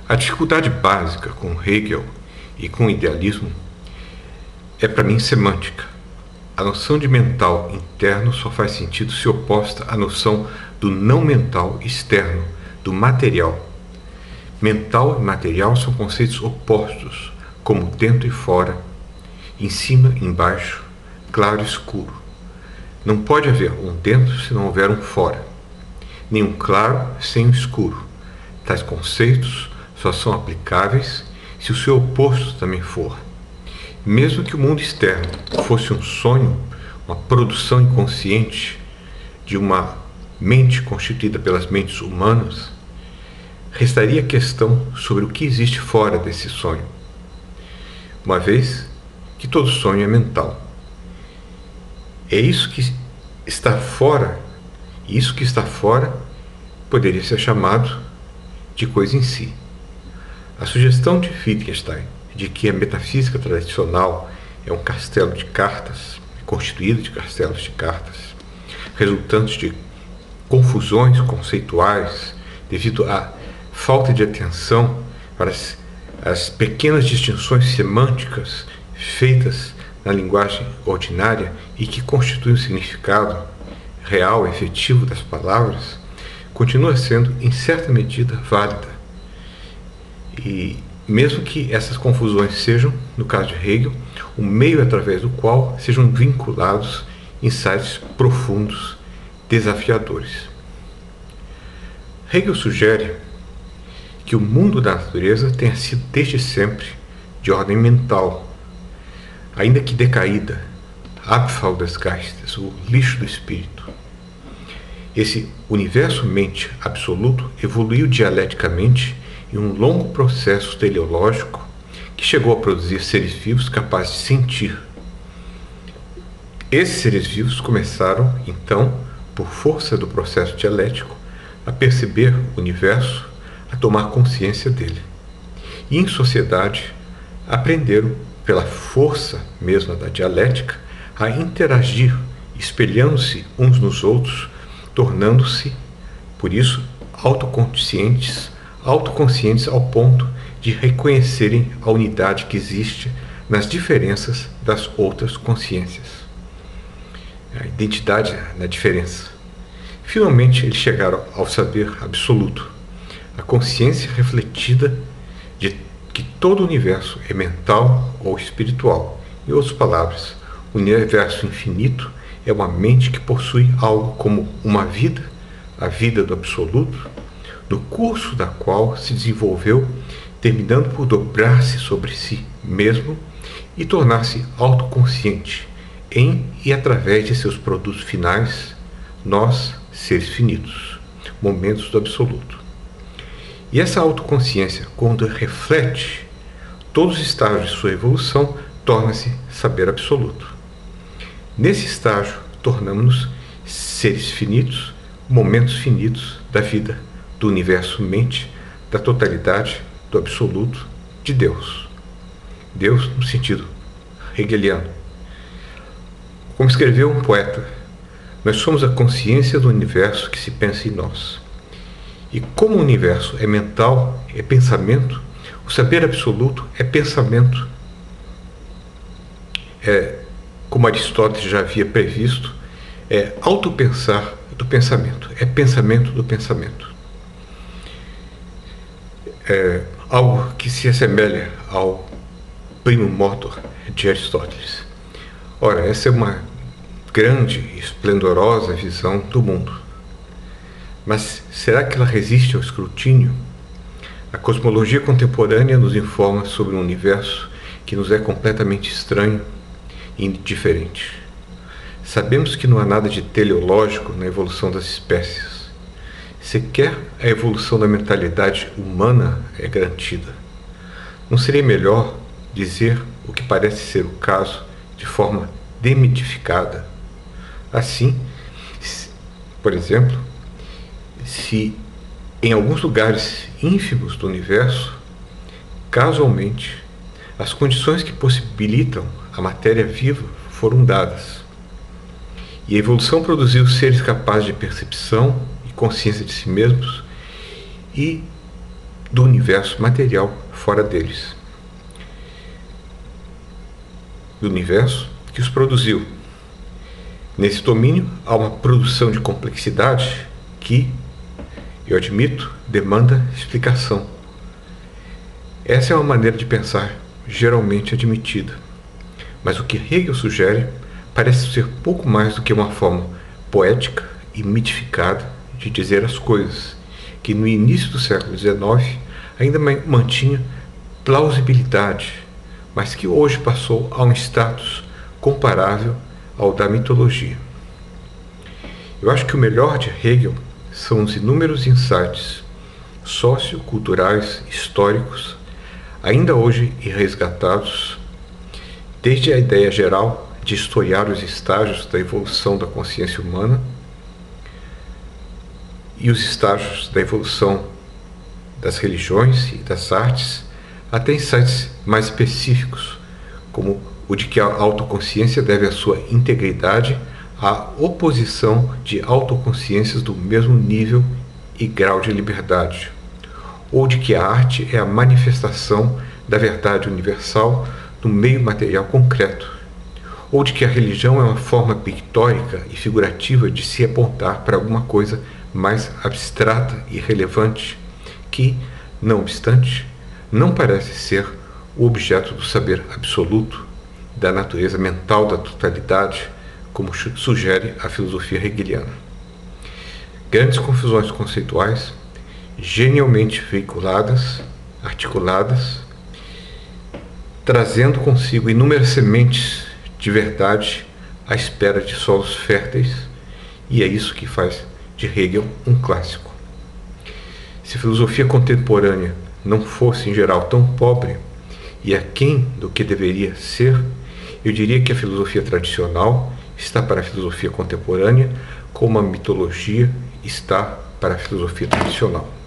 A dificuldade básica com Hegel e com o idealismo é, para mim, semântica. A noção de mental interno só faz sentido se oposta à noção do não mental externo, do material. Mental e material são conceitos opostos, como dentro e fora, em cima e embaixo, claro e escuro. Não pode haver um dentro se não houver um fora, nem um claro sem um escuro. Tais conceitos só são aplicáveis se o seu oposto também for. Mesmo que o mundo externo fosse um sonho, uma produção inconsciente de uma mente constituída pelas mentes humanas, restaria a questão sobre o que existe fora desse sonho, uma vez que todo sonho é mental. É isso que está fora, e isso que está fora poderia ser chamado de coisa em si. A sugestão de Wittgenstein de que a metafísica tradicional é um castelo de cartas, constituído de castelos de cartas, resultantes de confusões conceituais devido à falta de atenção para as pequenas distinções semânticas feitas na linguagem ordinária e que constituem o significado real, efetivo das palavras, continua sendo, em certa medida, válida. E mesmo que essas confusões sejam, no caso de Hegel, o meio através do qual sejam vinculados insights profundos, desafiadores. Hegel sugere que o mundo da natureza tenha sido desde sempre de ordem mental, ainda que decaída, Abfall des Geistes, o lixo do espírito. Esse universo-mente absoluto evoluiu dialeticamente em um longo processo teleológico que chegou a produzir seres vivos capazes de sentir. Esses seres vivos começaram, então, por força do processo dialético, a perceber o universo, a tomar consciência dele. E, em sociedade, aprenderam, pela força mesma da dialética, a interagir, espelhando-se uns nos outros, tornando-se, por isso, autoconscientes ao ponto de reconhecerem a unidade que existe nas diferenças das outras consciências. A identidade na diferença. Finalmente, eles chegaram ao saber absoluto, a consciência refletida de que todo o universo é mental ou espiritual. Em outras palavras, o universo infinito é uma mente que possui algo como uma vida, a vida do absoluto, no curso da qual se desenvolveu, terminando por dobrar-se sobre si mesmo e tornar-se autoconsciente em e através de seus produtos finais, nós, seres finitos, momentos do absoluto. E essa autoconsciência, quando reflete todos os estágios de sua evolução, torna-se saber absoluto. Nesse estágio, tornamos-nos seres finitos, momentos finitos da vida, do universo-mente, da totalidade, do absoluto, de Deus. Deus no sentido hegeliano. Como escreveu um poeta, nós somos a consciência do universo que se pensa em nós. E como o universo é mental, é pensamento, o saber absoluto é pensamento. Como Aristóteles já havia previsto, é autopensar do pensamento, é pensamento do pensamento. É algo que se assemelha ao primo motor de Aristóteles. Ora, essa é uma grande e esplendorosa visão do mundo. Mas será que ela resiste ao escrutínio? A cosmologia contemporânea nos informa sobre um universo que nos é completamente estranho e indiferente. Sabemos que não há nada de teleológico na evolução das espécies. Sequer a evolução da mentalidade humana é garantida. Não seria melhor dizer o que parece ser o caso de forma demitificada? Assim, por exemplo, se em alguns lugares ínfimos do universo, casualmente, as condições que possibilitam a matéria viva foram dadas, e a evolução produziu seres capazes de percepção e consciência de si mesmos, e do universo material fora deles, do universo que os produziu. Nesse domínio há uma produção de complexidade que, eu admito, demanda explicação. Essa é uma maneira de pensar geralmente admitida, mas o que Hegel sugere parece ser pouco mais do que uma forma poética e mitificada de dizer as coisas, que no início do século XIX ainda mantinha plausibilidade, mas que hoje passou a um status comparável ao da mitologia. Eu acho que o melhor de Hegel são os inúmeros insights socioculturais, históricos, ainda hoje irresgatados, desde a ideia geral de historiar os estágios da evolução da consciência humana e os estágios da evolução das religiões e das artes, até insights mais específicos, como o de que a autoconsciência deve a sua integridade à oposição de autoconsciências do mesmo nível e grau de liberdade, ou de que a arte é a manifestação da verdade universal no meio material concreto, ou de que a religião é uma forma pictórica e figurativa de se apontar para alguma coisa mais abstrata e relevante, que, não obstante, não parece ser o objeto do saber absoluto, da natureza mental da totalidade, como sugere a filosofia hegeliana. Grandes confusões conceituais, genialmente veiculadas, articuladas, trazendo consigo inúmeras sementes de verdade à espera de solos férteis, e é isso que faz de Hegel um clássico. Se a filosofia contemporânea não fosse, em geral, tão pobre e aquém do que deveria ser, eu diria que a filosofia tradicional está para a filosofia contemporânea como a mitologia está para a filosofia tradicional.